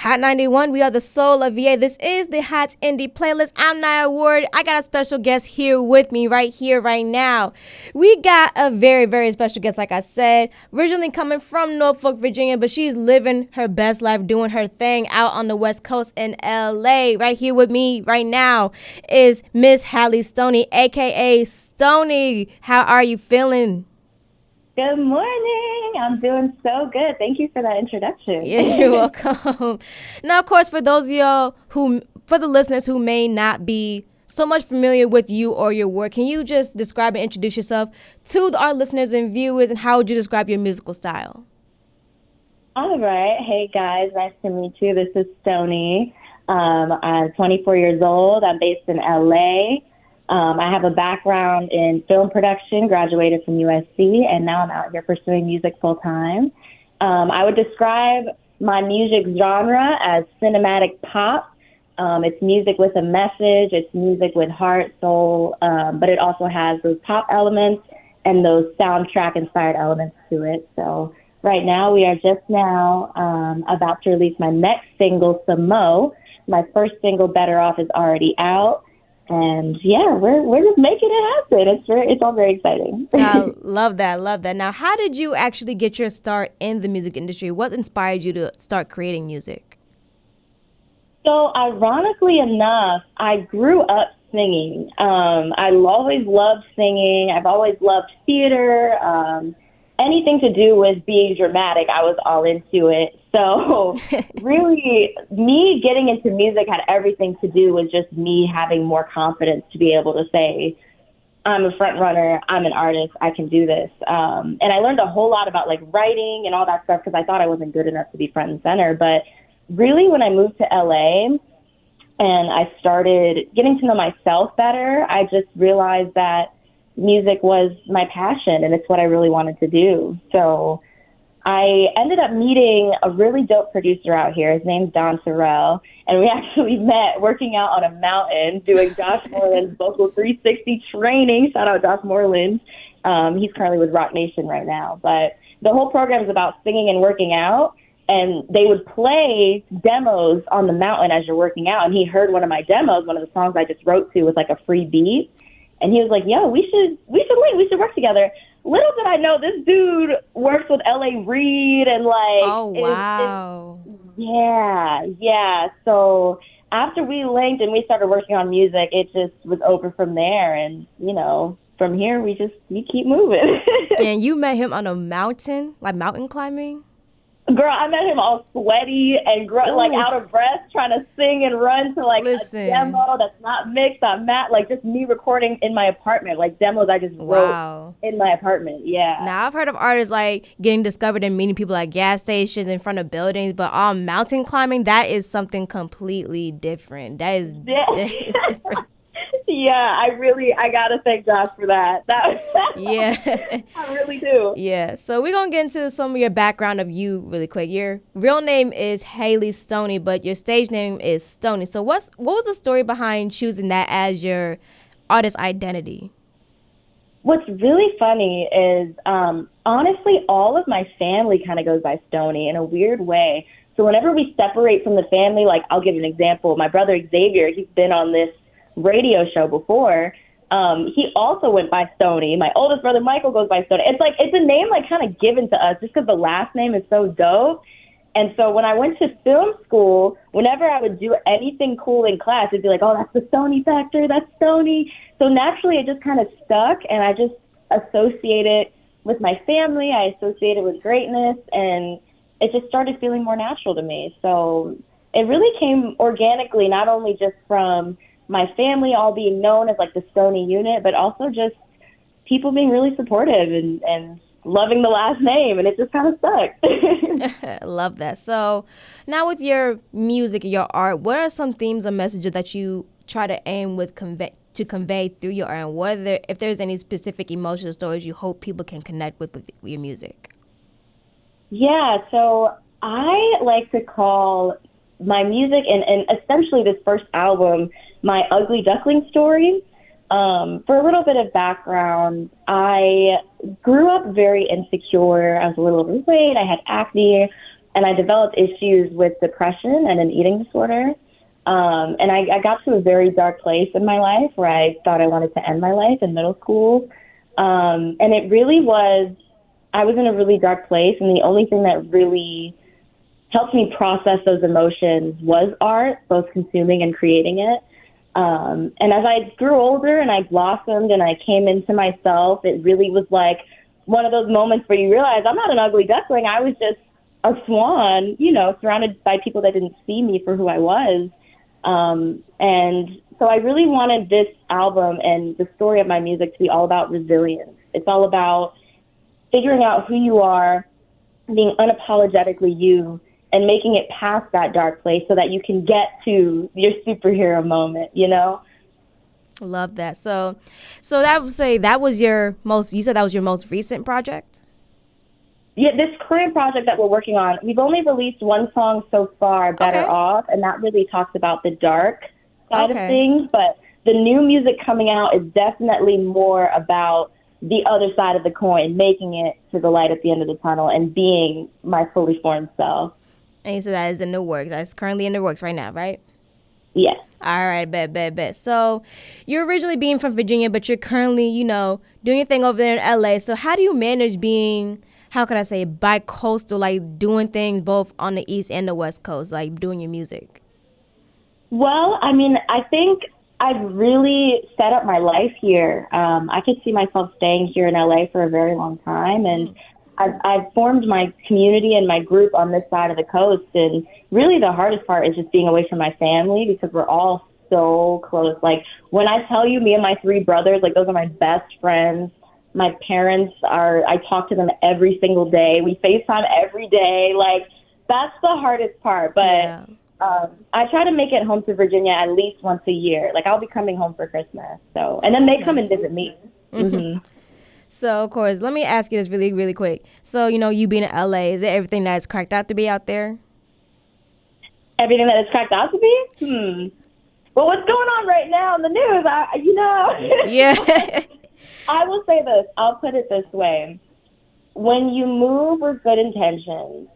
Hot 91, we are the soul of VA. This is the Hot Indie Playlist. I'm Nia Ward. I got a special guest here with me right here, right now. We got a very, very special guest, like I said, originally coming from Norfolk, Virginia, but she's living her best life, doing her thing out on the West Coast in LA. Right here with me right now is Miss Hallie Stoney, aka Stoney. How are you feeling? Good morning. I'm doing so good. Thank you for that introduction. Yeah, you're welcome. Now, of course, for those of y'all for the listeners who may not be so much familiar with you or your work, can you just describe and introduce yourself to our listeners and viewers, and how would you describe your musical style? All right. Hey, guys. Nice to meet you. This is Stoney. I'm 24 years old. I'm based in LA. I have a background in film production, graduated from USC, and now I'm out here pursuing music full time. I would describe my music genre as cinematic pop. It's music with a message. It's music with heart, soul, but it also has those pop elements and those soundtrack-inspired elements to it. So right now, we are just now about to release my next single, Samo. My first single, Better Off, is already out. And yeah, we're just making it happen. It's all very exciting. I love that. Love that. Now, how did you actually get your start in the music industry? What inspired you to start creating music? So ironically enough, I grew up singing. I always loved singing. I've always loved theater. Anything to do with being dramatic, I was all into it. So really, me getting into music had everything to do with just me having more confidence to be able to say, I'm a front runner, I'm an artist, I can do this. And I learned a whole lot about like writing and all that stuff because I thought I wasn't good enough to be front and center. But really, when I moved to LA and I started getting to know myself better, I just realized that music was my passion and it's what I really wanted to do. So I ended up meeting a really dope producer out here. His name's Don Terrell, and we actually met working out on a mountain doing Josh Moreland's Vocal 360 training. Shout out Josh Moreland. He's currently with Rock Nation right now. But the whole program is about singing and working out, and they would play demos on the mountain as you're working out. And he heard one of my demos, one of the songs I just wrote to with like a free beat. And he was like, yo, we should link, we should work together. Little did I know this dude works with L.A. Reid and like, oh, wow. Yeah. So after we linked and we started working on music, it just was over from there. And, you know, from here, we keep moving. And you met him on a mountain, like mountain climbing? Girl, I met him all sweaty and like out of breath, trying to sing and run to like a demo that's not mixed, not matte, like just me recording in my apartment, like demos I just wrote in my apartment. Yeah. Now I've heard of artists like getting discovered and meeting people at gas stations, in front of buildings, but on mountain climbing, that is something completely different. That is different. Yeah, I gotta thank Josh for that. Yeah. I really do. Yeah, so we're gonna get into some of your background of you really quick. Your real name is Hallie Stoney, but your stage name is Stoney. So what was the story behind choosing that as your artist identity? What's really funny is, honestly, all of my family kind of goes by Stoney in a weird way. So whenever we separate from the family, like I'll give an example. My brother Xavier, he's been on this radio show before. He also went by Stoney. My oldest brother Michael goes by Stoney. It's a name like kind of given to us just because the last name is so dope. And so when I went to film school, whenever I would do anything cool in class, it'd be like, oh, that's the Stoney factor, that's Stoney. So naturally it just kind of stuck, and I just associate it with my family. I associate it with greatness, and it just started feeling more natural to me. So it really came organically, not only just from my family all being known as like the Stoney unit, but also just people being really supportive and loving the last name, and it just kind of stuck. Love that. So now with your music and your art, what are some themes or messages that you try to aim with to convey through your art, and if there's any specific emotional stories you hope people can connect with your music? Yeah, so I like to call my music and essentially this first album my ugly duckling story. For a little bit of background, I grew up very insecure. I was a little overweight. I had acne. and I developed issues with depression and an eating disorder. And I got to a very dark place in my life where I thought I wanted to end my life in middle school. And it really was, I was in a really dark place, and the only thing that really helped me process those emotions was art, both consuming and creating it. And as I grew older and I blossomed and I came into myself, it really was like one of those moments where you realize I'm not an ugly duckling. I was just a swan, you know, surrounded by people that didn't see me for who I was. And so I really wanted this album and the story of my music to be all about resilience. It's all about figuring out who you are, being unapologetically you, and making it past that dark place so that you can get to your superhero moment, you know? Love that. So that would say that was your most, you said that was your most recent project? Yeah, this current project that we're working on, we've only released one song so far, Better Off, and that really talks about the dark side of things. But the new music coming out is definitely more about the other side of the coin, making it to the light at the end of the tunnel and being my fully formed self. And you said that is in the works. That's currently in the works right now, right? Yes. All right, bet. So you're originally being from Virginia, but you're currently, you know, doing your thing over there in LA. So how do you manage being, how could I say, bi-coastal, like doing things both on the East and the West Coast, like doing your music? Well, I mean, I think I've really set up my life here. I could see myself staying here in LA for a very long time, and I've formed my community and my group on this side of the coast. And really the hardest part is just being away from my family because we're all so close. Like when I tell you, me and my three brothers, like those are my best friends. My parents are, I talk to them every single day. We FaceTime every day. Like that's the hardest part. But I try to make it home to Virginia at least once a year. Like I'll be coming home for Christmas. So, and then they come and visit me. Mm-hmm. So, of course, let me ask you this really, really quick. So, you know, you being in LA, is it everything that it's cracked out to be out there? Everything that it's cracked out to be? Well, what's going on right now in the news? Yeah. I will say this. I'll put it this way. When you move with good intentions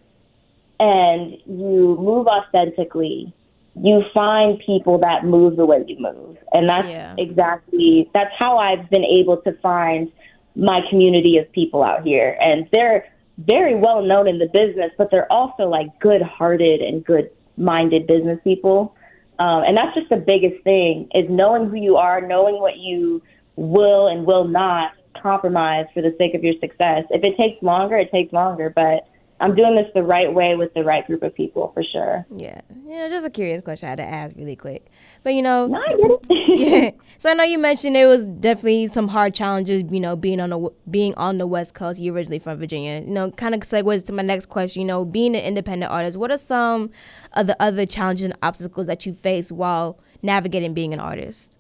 and you move authentically, you find people that move the way you move. And that's how I've been able to find my community of people out here. And they're very well known in the business, but they're also like good-hearted and good-minded business people. And that's just the biggest thing, is knowing who you are, knowing what you will and will not compromise for the sake of your success. If it takes longer, it takes longer. But I'm doing this the right way with the right group of people, for sure. Yeah, just a curious question I had to ask really quick. But, you know, no, I get it. So I know you mentioned there was definitely some hard challenges, you know, being on the West Coast. You're originally from Virginia. You know, kind of segues to my next question. You know, being an independent artist, what are some of the other challenges and obstacles that you face while navigating being an artist?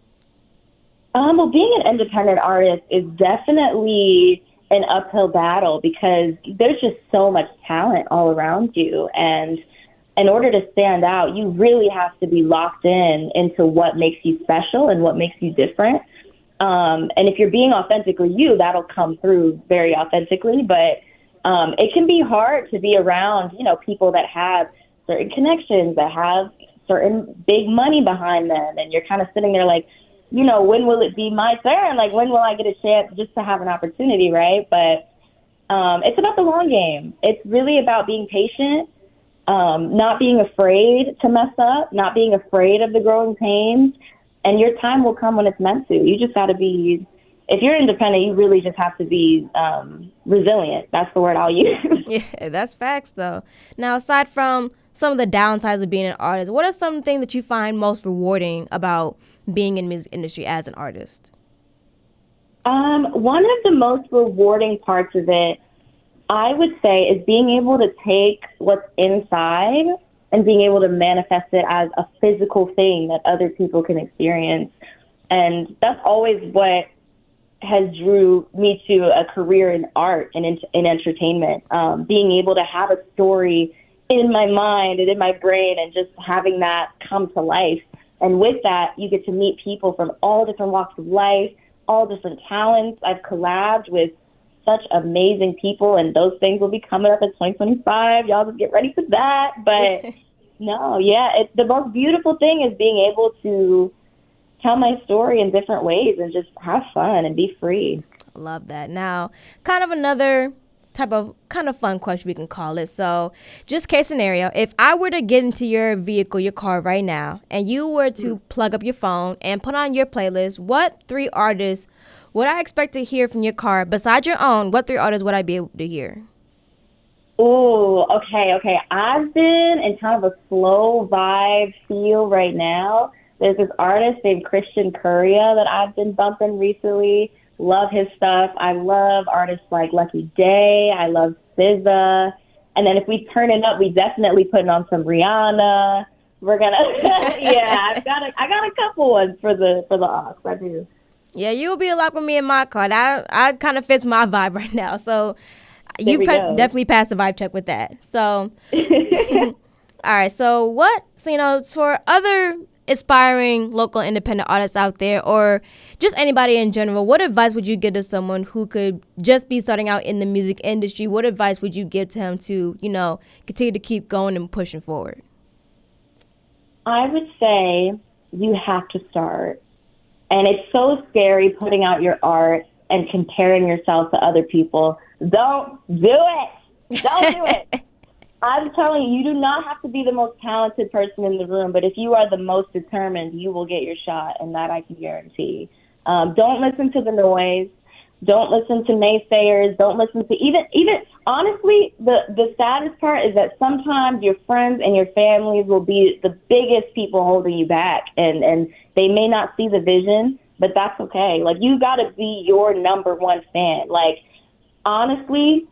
Well, being an independent artist is definitely an uphill battle because there's just so much talent all around you. And in order to stand out, you really have to be locked into what makes you special and what makes you different. And if you're being authentically you, that'll come through very authentically. But it can be hard to be around, you know, people that have certain connections, that have certain big money behind them. And you're kind of sitting there like, you know, when will it be my turn? Like, when will I get a chance just to have an opportunity, right? But it's about the long game. It's really about being patient, not being afraid to mess up, not being afraid of the growing pains, and your time will come when it's meant to. You just got to be, if you're independent, you really just have to be resilient. That's the word I'll use. Yeah, that's facts, though. Now, aside from some of the downsides of being an artist, what are some things that you find most rewarding about being in the music industry as an artist? One of the most rewarding parts of it, I would say, is being able to take what's inside and being able to manifest it as a physical thing that other people can experience. And that's always what has drew me to a career in art and in entertainment. Being able to have a story in my mind and in my brain and just having that come to life. And with that, you get to meet people from all different walks of life, all different talents. I've collabed with such amazing people, and those things will be coming up in 2025. Y'all just get ready for that. But no, yeah, the most beautiful thing is being able to tell my story in different ways and just have fun and be free. Love that. Now, kind of another type of kind of fun question we can call it. So, just case scenario, if I were to get into your vehicle, your car right now, and you were to plug up your phone and put on your playlist, what 3 artists would I expect to hear from your car besides your own? What 3 artists would I be able to hear? Ooh, okay. I've been in kind of a slow vibe feel right now. There's this artist named Christian Courier that I've been bumping recently. Love his stuff. I love artists like Lucky Day. I love SZA. And then if we turn it up, we definitely putting on some Rihanna. We're gonna, yeah. I got a couple ones for the aux. I do. Yeah, you'll be a lot with me in my car. I kind of fits my vibe right now. So you definitely passed the vibe check with that. So, all right. So for other aspiring local independent artists out there, or just anybody in general, what advice would you give to someone who could just be starting out in the music industry? What advice would you give to him to, continue to keep going and pushing forward? I would say you have to start. And it's so scary putting out your art and comparing yourself to other people. Don't do it. Don't do it. I'm telling you, you do not have to be the most talented person in the room, but if you are the most determined, you will get your shot, and that I can guarantee. Don't listen to the noise. Don't listen to naysayers. Don't listen to even honestly, the saddest part is that sometimes your friends and your families will be the biggest people holding you back, and they may not see the vision, but that's okay. Like, you got to be your number one fan. Like, honestly,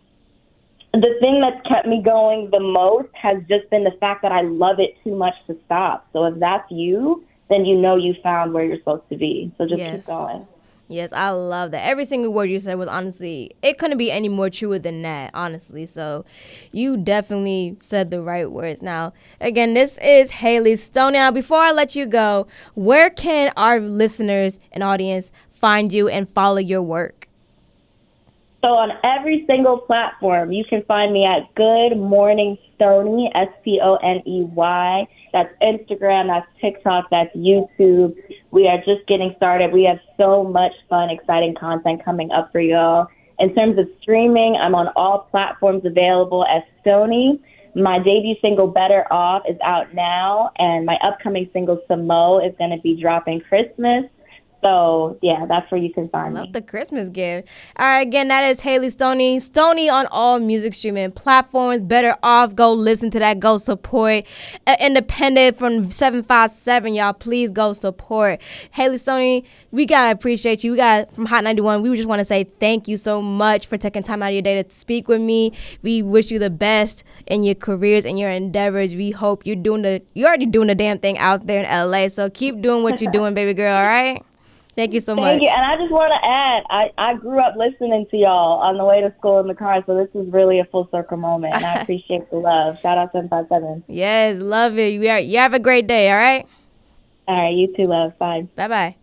the thing that's kept me going the most has just been the fact that I love it too much to stop. So if that's you, then you found where you're supposed to be. So just keep going. Yes, I love that. Every single word you said was honestly, it couldn't be any more truer than that, honestly. So you definitely said the right words. Now, again, this is Haley Stoney. Now, before I let you go, where can our listeners and audience find you and follow your work? So on every single platform, you can find me at Good Morning Stoney, Stoney. That's Instagram, that's TikTok, that's YouTube. We are just getting started. We have so much fun, exciting content coming up for y'all. In terms of streaming, I'm on all platforms available as Stoney. My debut single, Better Off, is out now, and my upcoming single, Samo, is going to be dropping Christmas. So, yeah, that's where you can find me. Love the Christmas gift. All right, again, that is Haley Stoney. Stoney on all music streaming platforms. Better Off. Go listen to that. Go support. Independent from 757, y'all. Please go support. Haley Stoney, we got to appreciate you. We got from Hot 91. We just want to say thank you so much for taking time out of your day to speak with me. We wish you the best in your careers and your endeavors. We hope you're already doing the damn thing out there in LA. So keep doing what you're doing, baby girl, all right? Thank you so much. Thank you. And I just want to add, I grew up listening to y'all on the way to school in the car, so this is really a full circle moment, and I appreciate the love. Shout out 757. Yes, love it. You have a great day, all right? All right, you too, love. Bye. Bye-bye.